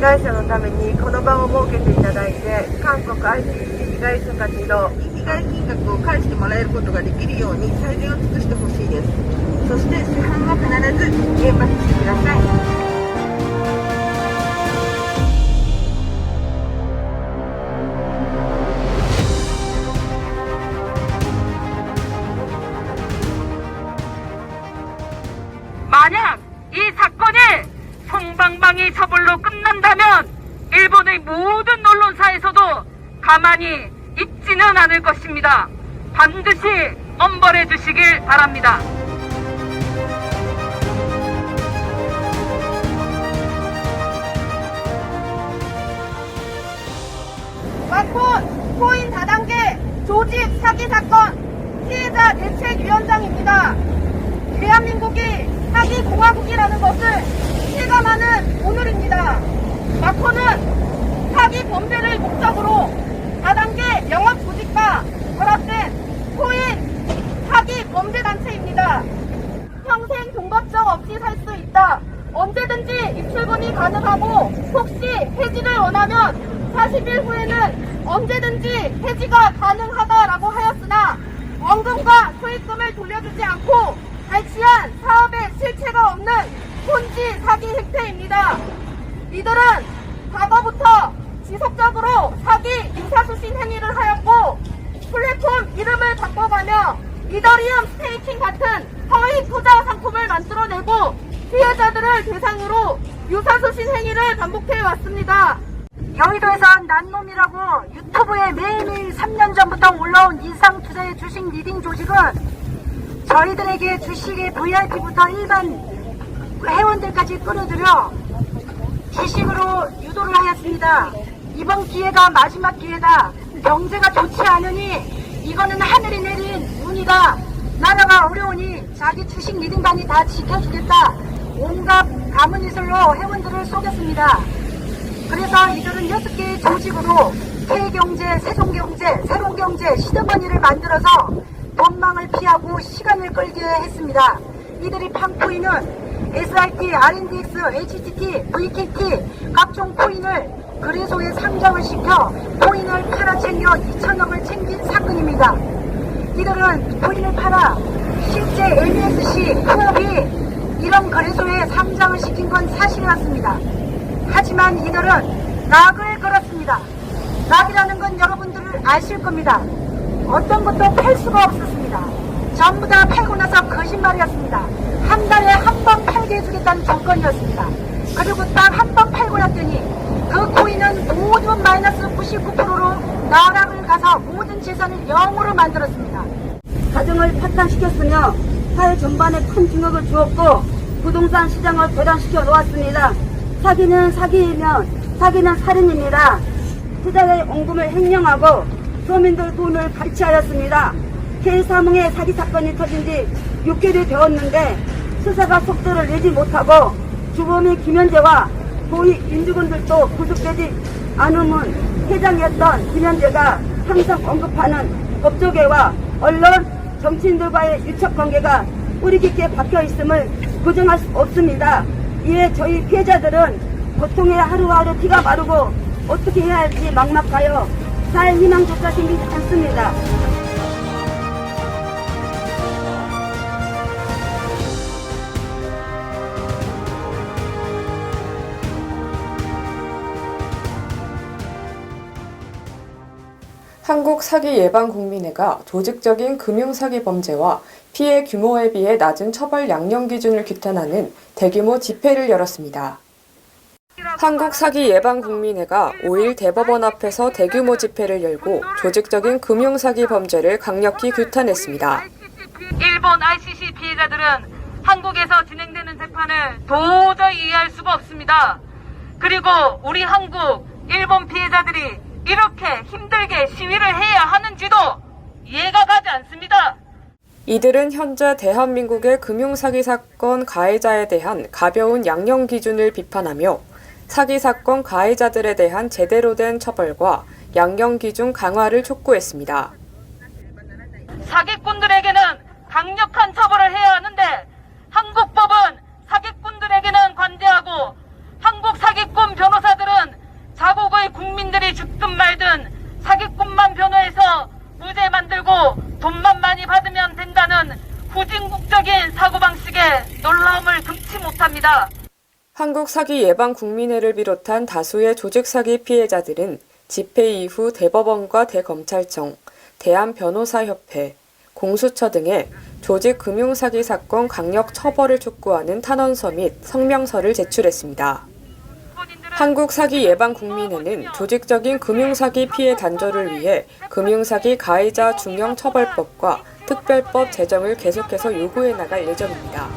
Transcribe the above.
害者のためにこの場を設けていただいて、韓国 ICC 被害者たちの被害金額を返してもらえることができるように最善を尽くしてほしいです。そして主犯は必ず厳罰してください。만약 이 사건이 성방방이 처벌로 끝난다면 일본의 모든 언론사에서도 가만히 있지는 않을 것입니다. 반드시 엄벌해 주시길 바랍니다. 마콘 코인 다단계 조직 사기 사건 피해자 대책위원장입니다. 대한민국이 사기 공화국이라는 것을 실감하는 오늘입니다. 마콘은 사기 범죄를 목적으로 다단계 영업 조직과 결합된 코인 사기 범죄 단체입니다. 평생 동거적 없이 살 수 있다. 언제든지 입출금이 가능하고 혹시 해지를 원하면 40일 후에는 언제든지 해지가 가능하다라고 하였으나 원금과 소액금을 돌려주지 않고 발치한 사업에 실체가 없는 혼지 사기 행태입니다. 이들은 과거부터 지속적으로 사기 유사수신 행위를 하였고 플랫폼 이름을 바꿔가며 이더리움 스테이킹 같은 허위 투자 상품을 만들어내고 피해자들을 대상으로 유사수신 행위를 반복해 왔습니다. 여의도에서 난놈이라고 유튜브에 매일매일 3년 전부터 올라온 이상투자의 주식 리딩 조직은 저희들에게 주식의 VIP부터 일반 회원들까지 끌어들여 주식으로 유도를 하였습니다. 이번 기회가 마지막 기회다. 경제가 좋지 않으니 이거는 하늘이 내린 운이다. 나라가 어려우니 자기 주식 리딩반이 다 지켜주겠다. 온갖 가문이슬로 회원들을 속였습니다. 그래서 이들은 6개의 조직으로 K경제, 세종경제, 새로경제, 시드머니를 만들어서 돈망을 피하고 시간을 끌게 했습니다. 이들이 판 코인은 SRT, RNDX, HTT, VKT 각종 코인을 거래소에 상장을 시켜 코인을 팔아 챙겨 2천억을 챙긴 사건입니다. 이들은 코인을 팔아 실제 MSC, 후업이 이런 거래소에 상장을 시킨 건 사실이었습니다. 하지만 이들은 락을 걸었습니다. 락이라는 건 여러분들 아실 겁니다. 어떤 것도 팔 수가 없었습니다. 전부 다 팔고 나서 거짓말이었습니다. 한 달에 한 번 팔게 해주겠다는 조건이었습니다. 그리고 딱 한 번 팔고 났더니 그 코인은 모두 마이너스 99%로 나락을 가서 모든 재산을 0으로 만들었습니다. 가정을 파탄시켰으며 사회 전반에 큰 충격을 주었고 부동산 시장을 괴단시켜 놓았습니다. 사기는 사기이면 사기는 살인입니다. 투자자의 원금을 횡령하고 서민들 돈을 갈취하였습니다. K3홍의 사기 사건이 터진 지 6개월이 되었는데 수사가 속도를 내지 못하고 주범인 김현재와 고위 인직원들도 구속되지 않으면 회장이었던 김현재가 항상 언급하는 법조계와 언론, 정치인들과의 유착관계가 뿌리 깊게 박혀있음을 부정할 수 없습니다. 이에 저희 피해자들은 고통에 하루하루 피가 마르고 어떻게 해야 할지 막막하여 살 희망조차 생기지 않습니다. 한국사기예방국민회가 조직적인 금융사기 범죄와 피해 규모에 비해 낮은 처벌 양형 기준을 규탄하는 대규모 집회를 열었습니다. 한국사기예방국민회가 5일 대법원 앞에서 대규모 집회를 열고 조직적인 금융사기 범죄를 강력히 규탄했습니다. 일본 ICC 피해자들은 한국에서 진행되는 재판을 도저히 이해할 수가 없습니다. 그리고 우리 한국, 일본 피해자들이 이렇게 힘들게 시위를 해야 하는지도 이해가 가지 않습니다. 이들은 현재 대한민국의 금융사기 사건 가해자에 대한 가벼운 양형 기준을 비판하며 사기 사건 가해자들에 대한 제대로 된 처벌과 양형 기준 강화를 촉구했습니다. 사기꾼들에게는 강력한 처벌을 해야 하는데 한국 법은 사기꾼들에게는 관대하고 한국 한국 사기꾼 변호사들은 자국의 국민들이 죽든 말든 사기꾼만 변호해서 무죄 만들고 돈만 많이 받으면 된다는 후진국적인 사고방식에 놀라움을 금치 못합니다. 한국사기예방국민회를 비롯한 다수의 조직사기 피해자들은 집회 이후 대법원과 대검찰청, 대한변호사협회, 공수처 등에 조직금융사기 사건 강력 처벌을 촉구하는 탄원서 및 성명서를 제출했습니다. 한국사기예방국민회는 조직적인 금융사기 피해 단절을 위해 금융사기 가해자 중형처벌법과 특별법 제정을 계속해서 요구해 나갈 예정입니다.